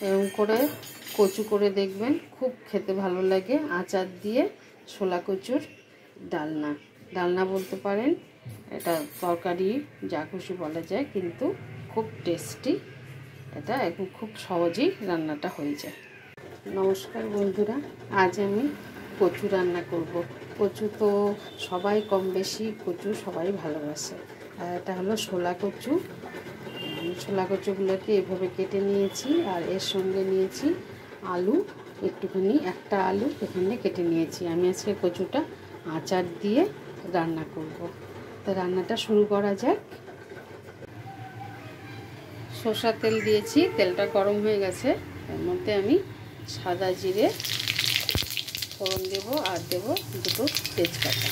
এরকম করে কচু করে দেখবেন, খুব খেতে ভালো লাগে। আচার দিয়ে ছোলা কচুর ডালনা, ডালনা বলতে পারেন, এটা তরকারি যা খুশি বলা যায়, কিন্তু খুব টেস্টি। এটা এখন খুব সহজেই রান্নাটা হয়ে যায়। নমস্কার বন্ধুরা, আজ আমি কচু রান্না করব। কচু তো সবাই কম বেশি কচু সবাই ভালোবাসে। আর এটা হলো ছোলা কচু। ছোলা কচুগুলোকে এভাবে কেটে নিয়েছি, আর এর সঙ্গে নিয়েছি আলু একটুখানি, একটা আলু এখানে কেটে নিয়েছি। আমি আজকে কচুটা আচার দিয়ে রান্না করব। তো রান্নাটা শুরু করা যাক। সরষের তেল দিয়েছি, তেলটা গরম হয়ে গেছে। এর মধ্যে আমি সাদা জিরে ফোড়ন দেব, আর দেব দুটো তেজপাতা।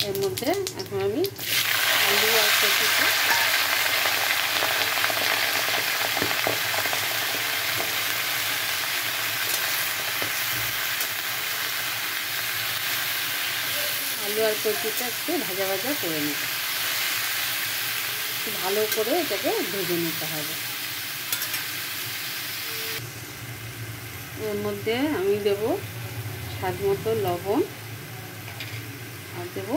এর মধ্যে এখন আমি আলু আর কচুটা একটু ভাজা ভাজা করে নেব। একটু ভালো করে এটাকে ভেজে নিতে হবে। এর মধ্যে আমি দেব স্বাদ মতো লবণ, আর দেব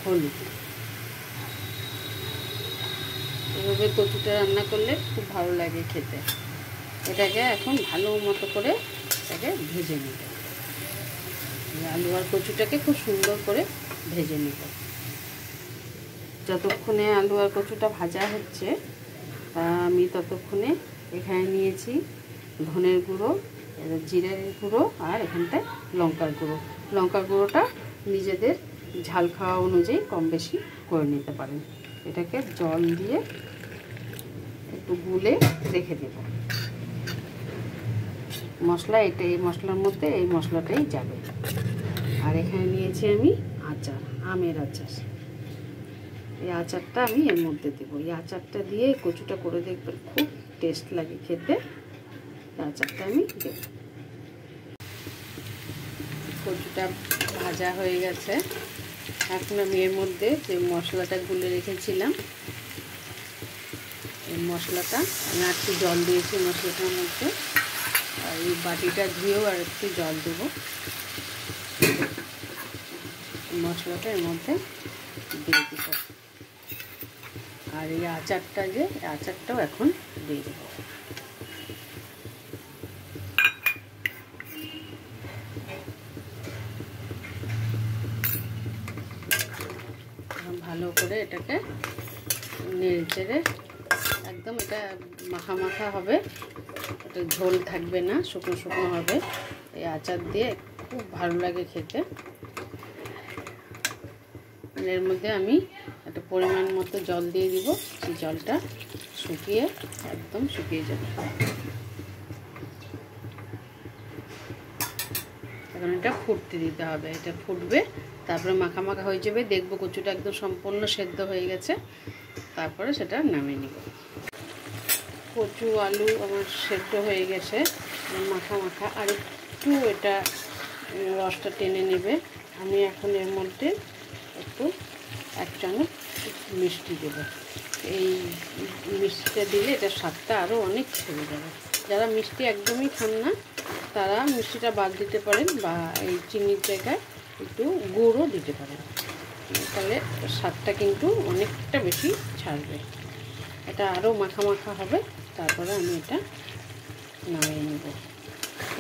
হলুদ। এভাবে কচুটা রান্না করলে খুব ভালো লাগে খেতে। এটাকে এখন ভালো মতো করে এটাকে ভেজে নেব। আলু আর কচুটাকে খুব সুন্দর করে ভেজে নেব। যতক্ষণে আলু আর কচুটা ভাজা হচ্ছে, আমি ততক্ষণে এখানে নিয়েছি ধনের গুঁড়ো, জিরের গুঁড়ো, আর এখানটায় লঙ্কার গুঁড়ো। লঙ্কার গুঁড়োটা নিজেদের ঝাল খাওয়া অনুযায়ী কম বেশি করে নিতে পারেন। এটাকে জল দিয়ে একটু গুলে রেখে দেব। মশলা এটা, এই মশলার মধ্যে এই মশলাটাই যাবে। আর এখানে নিয়েছি আমি আচার, আমের আচার। এই আচারটা আমি এর মধ্যে দেবো। এই আচারটা দিয়ে কচুটা করে দেখবেন, খুব টেস্ট লাগে খেতে। এই আচারটা আমি দেব। কচুটা ভাজা হয়ে গেছে। এখন আমি এর মধ্যে যে মশলাটা গুলে রেখেছিলাম, এই মশলাটা আমি একটু জল দিয়েছি মশলাটার মধ্যে। আর এই বাটিটা ধুয়েও আর একটু জল দেব। মশলাটা এর মধ্যে দিয়ে দেব। আর এই আচারটা, যে আচারটাও এখন দিয়ে দেব। ভালো করে এটাকে নেড়ে চেড়ে একদম, এটা মাখা মাখা হবে, এটা ঝোল থাকবে না, শুকনো শুকনো হবে। এই আচার দিয়ে খুব ভালো লাগে খেতে। এর মধ্যে আমি একটা পরিমাণ মতো জল দিয়ে দিব। সেই জলটা শুকিয়ে একদম শুকিয়ে যাবে। এখন এটা ফুটতে দিতে হবে। এটা ফুটবে, তারপরে মাখা মাখা হয়ে যাবে। দেখবো কচুটা একদম সম্পূর্ণ সেদ্ধ হয়ে গেছে, তারপরে সেটা নামিয়ে নিব। কচু আলু আমার সেদ্ধ হয়ে গেছে, মাখা মাখা। আর একটু এটা রসটা টেনে নেবে। আমি এখন এর মধ্যে একটু 1 চামচ মিষ্টি দেবো। এই মিষ্টিটা দিলে এটার স্বাদটা আরও অনেক বেড়ে যাবে। যারা মিষ্টি একদমই খান না, তারা মিষ্টিটা বাদ দিতে পারেন, বা এই চিনির জায়গায় একটু গুড়ও দিতে পারেন। তাহলে স্বাদটা কিন্তু অনেকটা বেশি ছাড়বে। এটা আরও মাখা মাখা হবে। তারপরে আমি এটা নামিয়ে নেব।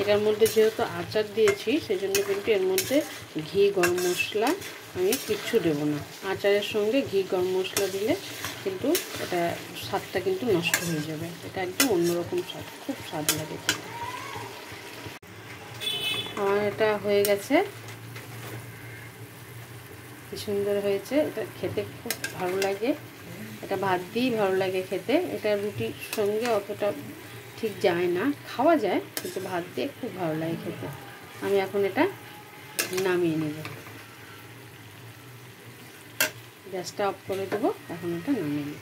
এটার মধ্যে যেহেতু আচার দিয়েছি, সেজন্য কিন্তু এর মধ্যে ঘি, গরম মশলা আমি কিচ্ছু দেবো না। আচারের সঙ্গে ঘি, গরম মশলা দিলে কিন্তু এটা স্বাদটা কিন্তু নষ্ট হয়ে যাবে। এটা একদম অন্যরকম স্বাদ, খুব স্বাদ লাগে খেতে। আমার এটা হয়ে গেছে, কি সুন্দর হয়েছে। এটা খেতে খুব ভালো লাগে। এটা ভাত দিয়েই ভালো লাগে খেতে। এটা রুটির সঙ্গে অতটা ঠিক যায় না, খাওয়া যায়, কিন্তু ভাত দিয়ে খুব ভালো লাগে খেতে। আমি এখন এটা নামিয়ে নেব। গ্যাসটা অফ করে দেবো। এখন এটা নামিয়ে নেব।